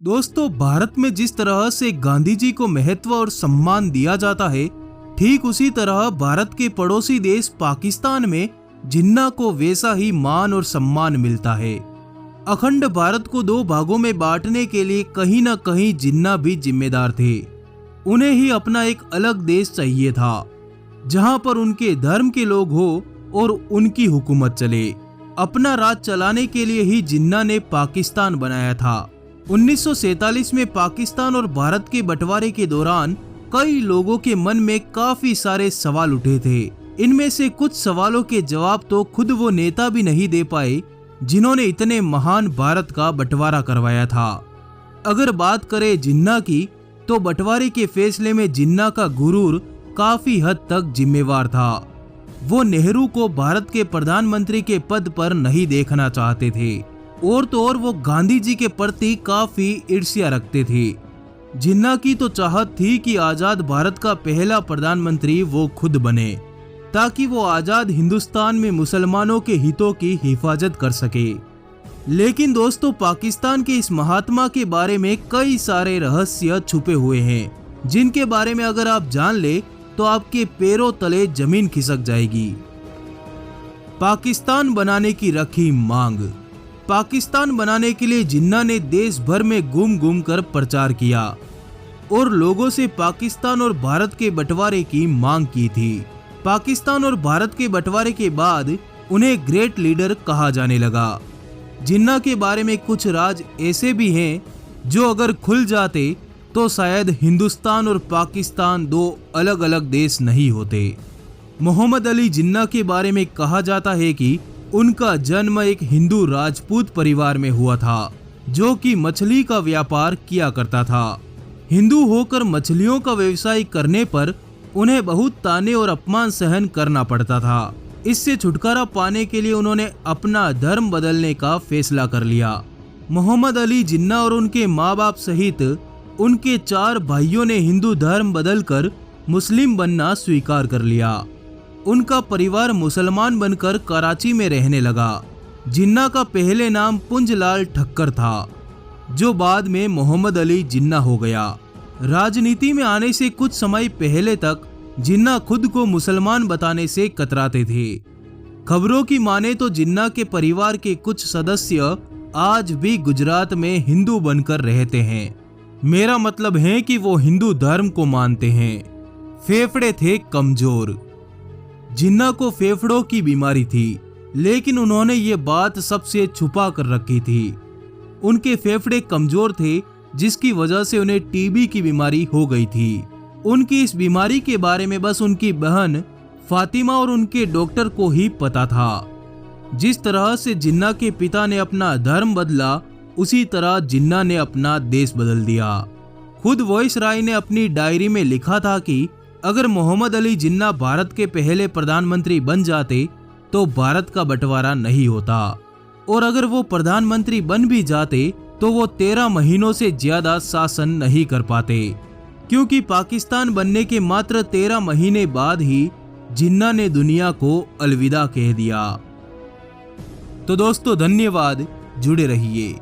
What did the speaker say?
दोस्तों, भारत में जिस तरह से गांधी जी को महत्व और सम्मान दिया जाता है, ठीक उसी तरह भारत के पड़ोसी देश पाकिस्तान में जिन्ना को वैसा ही मान और सम्मान मिलता है। अखंड भारत को दो भागों में बांटने के लिए कहीं न कहीं जिन्ना भी जिम्मेदार थे। उन्हें ही अपना एक अलग देश चाहिए था, जहां पर उनके धर्म के लोग हो और उनकी हुकूमत चले। अपना राज चलाने के लिए ही जिन्ना ने पाकिस्तान बनाया था। 1947 में पाकिस्तान और भारत के बंटवारे के दौरान कई लोगों के मन में काफी सारे सवाल उठे थे। इनमें से कुछ सवालों के जवाब तो खुद वो नेता भी नहीं दे पाए जिन्होंने इतने महान भारत का बंटवारा करवाया था। अगर बात करें जिन्ना की, तो बंटवारे के फैसले में जिन्ना का गुरूर काफी हद तक जिम्मेवार था। वो नेहरू को भारत के प्रधानमंत्री के पद पर नहीं देखना चाहते थे और तो और वो गांधी जी के प्रति काफी ईर्ष्या रखते थे। जिन्ना की तो चाहत थी कि आजाद भारत का पहला प्रधानमंत्री वो खुद बने, ताकि वो आजाद हिंदुस्तान में मुसलमानों के हितों की हिफाजत कर सके। लेकिन दोस्तों, पाकिस्तान के इस महात्मा के बारे में कई सारे रहस्य छुपे हुए हैं, जिनके बारे में अगर आप जान ले तो आपके पैरों तले जमीन खिसक जाएगी। पाकिस्तान बनाने की रखी मांग। पाकिस्तान बनाने के लिए जिन्ना ने देश भर में घूम घूम कर प्रचार किया और लोगों से पाकिस्तान और भारत के बंटवारे की मांग की थी। पाकिस्तान और भारत के बंटवारे के बाद उन्हें ग्रेट लीडर कहा जाने लगा। जिन्ना के बारे में कुछ राज ऐसे भी हैं जो अगर खुल जाते तो शायद हिंदुस्तान और पाकिस्तान दो अलग अलग देश नहीं होते। मोहम्मद अली जिन्ना के बारे में कहा जाता है कि उनका जन्म एक हिंदू राजपूत परिवार में हुआ था, जो कि मछली का व्यापार किया करता था। हिंदू होकर मछलियों का व्यवसाय करने पर उन्हें बहुत ताने और अपमान सहन करना पड़ता था। इससे छुटकारा पाने के लिए उन्होंने अपना धर्म बदलने का फैसला कर लिया। मोहम्मद अली जिन्ना और उनके माँ बाप सहित उनके 4 भाइयों ने हिंदू धर्म बदलकर मुस्लिम बनना स्वीकार कर लिया। उनका परिवार मुसलमान बनकर कराची में रहने लगा। जिन्ना का पहले नाम पुंजलाल ठक्कर था, जो बाद में मोहम्मद अली जिन्ना हो गया। राजनीति में आने से कुछ समय पहले तक जिन्ना खुद को मुसलमान बताने से कतराते थे। खबरों की माने तो जिन्ना के परिवार के कुछ सदस्य आज भी गुजरात में हिंदू बनकर रहते हैं। मेरा मतलब है कि वो हिंदू धर्म को मानते हैं। फेफड़े थे कमजोर। जिन्ना को फेफड़ों की बीमारी थी, लेकिन उन्होंने ये बात सबसे छुपा कर रखी थी। उनके फेफड़े कमजोर थे, जिसकी वजह से उन्हें टीबी की बीमारी हो गई थी। उनकी इस बीमारी के बारे में बस उनकी बहन फातिमा और उनके डॉक्टर को ही पता था। जिस तरह से जिन्ना के पिता ने अपना धर्म बदला, उसी तरह जिन्ना ने अपना देश बदल दिया। खुद वायसराय ने अपनी डायरी में लिखा था कि अगर मोहम्मद अली जिन्ना भारत के पहले प्रधानमंत्री बन जाते तो भारत का बंटवारा नहीं होता, और अगर वो प्रधानमंत्री बन भी जाते तो वो 13 महीनों से ज्यादा शासन नहीं कर पाते, क्योंकि पाकिस्तान बनने के मात्र 13 महीने बाद ही जिन्ना ने दुनिया को अलविदा कह दिया। तो दोस्तों, धन्यवाद, जुड़े रहिए।